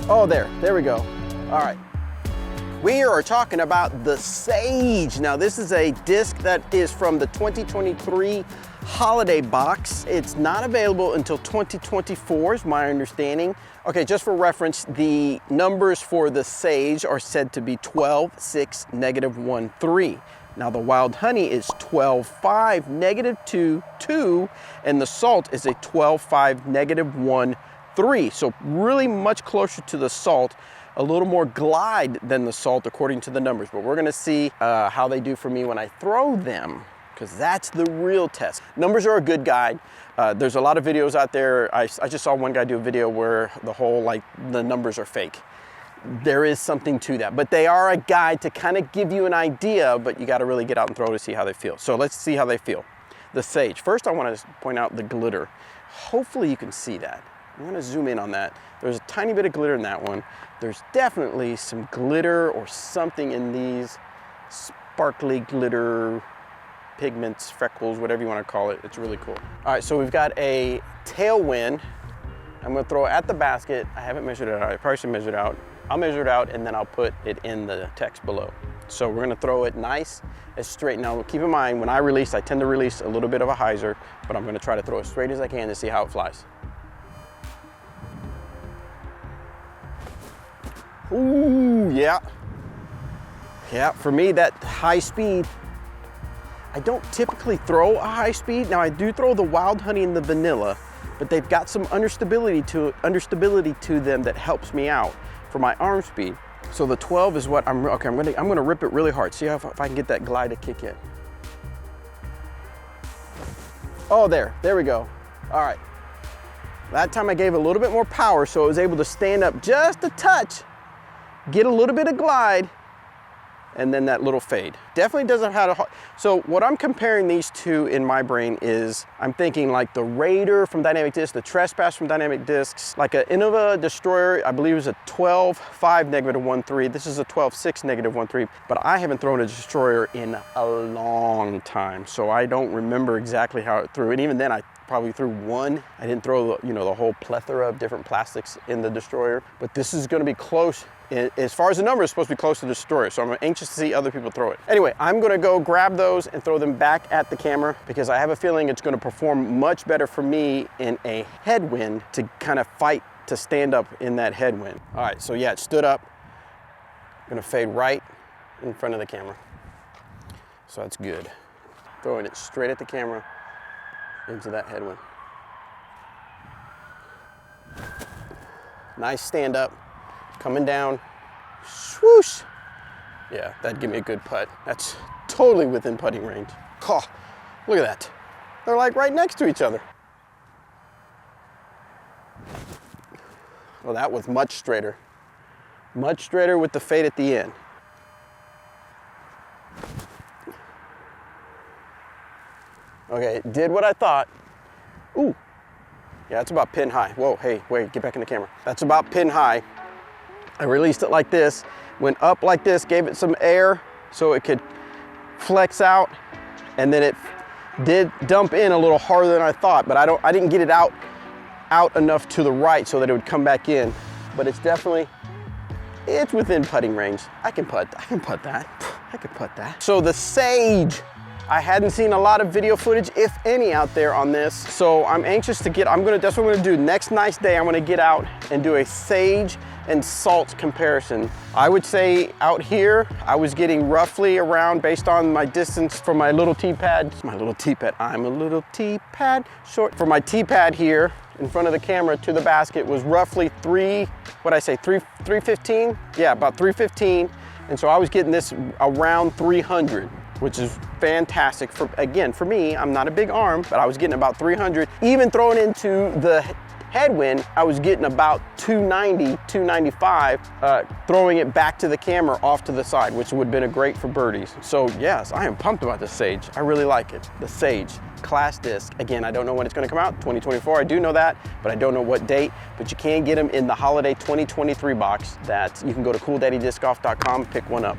Oh, there we go. All right. We are talking about the Sage. Now, this is a disc that is from the 2023 holiday box. It's not available until 2024 is my understanding. Okay, just for reference, the numbers for the Sage are said to be 12, 6, -1, 3. Now the Wild Honey is 12, 5, -2, 2, and the Salt is a 12, 5, -1, 3. So really much closer to the Salt, a little more glide than the Salt according to the numbers. But we're gonna see how they do for me when I throw them, because that's the real test. Numbers are a good guide. There's a lot of videos out there. I just saw one guy do a video where the numbers are fake. There is something to that, but they are a guide to kind of give you an idea, but you got to really get out and throw to see how they feel. So let's see how they feel. The Sage. First, I want to point out the glitter. Hopefully you can see that. I'm going to zoom in on that. There's a tiny bit of glitter in that one. There's definitely some glitter or something in these sparkly glitter pigments, freckles, whatever you want to call it. It's really cool. All right, so we've got a tailwind. I'm going to throw it at the basket. I haven't measured it out. I probably should measure it out. I'll measure it out and then I'll put it in the text below. So we're gonna throw it nice and straight. Now keep in mind, when I release, I tend to release a little bit of a hyzer, but I'm gonna try to throw it straight as I can to see how it flies. Ooh, yeah. Yeah, for me, that high speed, I don't typically throw a high speed. Now I do throw the Wild Honey and the vanilla, but they've got some understability to them that helps me out for my arm speed. So the 12 is what I'm gonna rip it really hard. See if I can get that glide to kick in. Oh, there we go. All right. That time I gave it a little bit more power, so it was able to stand up just a touch, get a little bit of glide, and then that little fade. Definitely doesn't have a, so what I'm comparing these two in my brain is, I'm thinking like the Raider from Dynamic Discs, the Trespass from Dynamic Discs, like an Innova Destroyer, I believe is a 12, 5, -1, 3. This is a 12, 6, -1, 3, but I haven't thrown a Destroyer in a long time, so I don't remember exactly how it threw. And even then, I probably threw one. I didn't throw, the whole plethora of different plastics in the Destroyer, but this is gonna be close. As far as the number, it's supposed to be close to the Destroyer, so I'm anxious to see other people throw it. Anyway, I'm gonna go grab those and throw them back at the camera because I have a feeling it's gonna perform much better for me in a headwind to kind of fight to stand up in that headwind. All right, so yeah, it stood up. I'm gonna fade right in front of the camera. So that's good. Throwing it straight at the camera into that headwind. Nice stand up. Coming down, swoosh. Yeah, that'd give me a good putt. That's totally within putting range. Oh, look at that. They're like right next to each other. Well, that was much straighter. Much straighter with the fade at the end. Okay, it did what I thought. Ooh, yeah, it's about pin high. Whoa, hey, wait, get back in the camera. That's about pin high. I released it like this, went up like this, gave it some air so it could flex out, and then it did dump in a little harder than I thought, but I didn't get it out enough to the right so that it would come back in. But it's within putting range. I can putt that. I can putt that. So the Sage, I hadn't seen a lot of video footage, if any, out there on this. So I'm anxious to that's what I'm gonna do. Next nice day, I'm gonna get out and do a Sage and Salt comparison. I would say out here, I was getting roughly around, based on my distance from my little T-pad. I'm a little T-pad short. For my T-pad here, in front of the camera to the basket was roughly 315? Yeah, about 315. And so I was getting this around 300, which is fantastic. For me, I'm not a big arm, but I was getting about 300. Even throwing into the headwind, I was getting about 290, 295, throwing it back to the camera off to the side, which would have been great for birdies. So yes, I am pumped about the Sage. I really like it. The Sage class disc. Again, I don't know when it's gonna come out, 2024, I do know that, but I don't know what date, but you can get them in the holiday 2023 box that you can go to CoolDaddyDiscGolf.com, pick one up.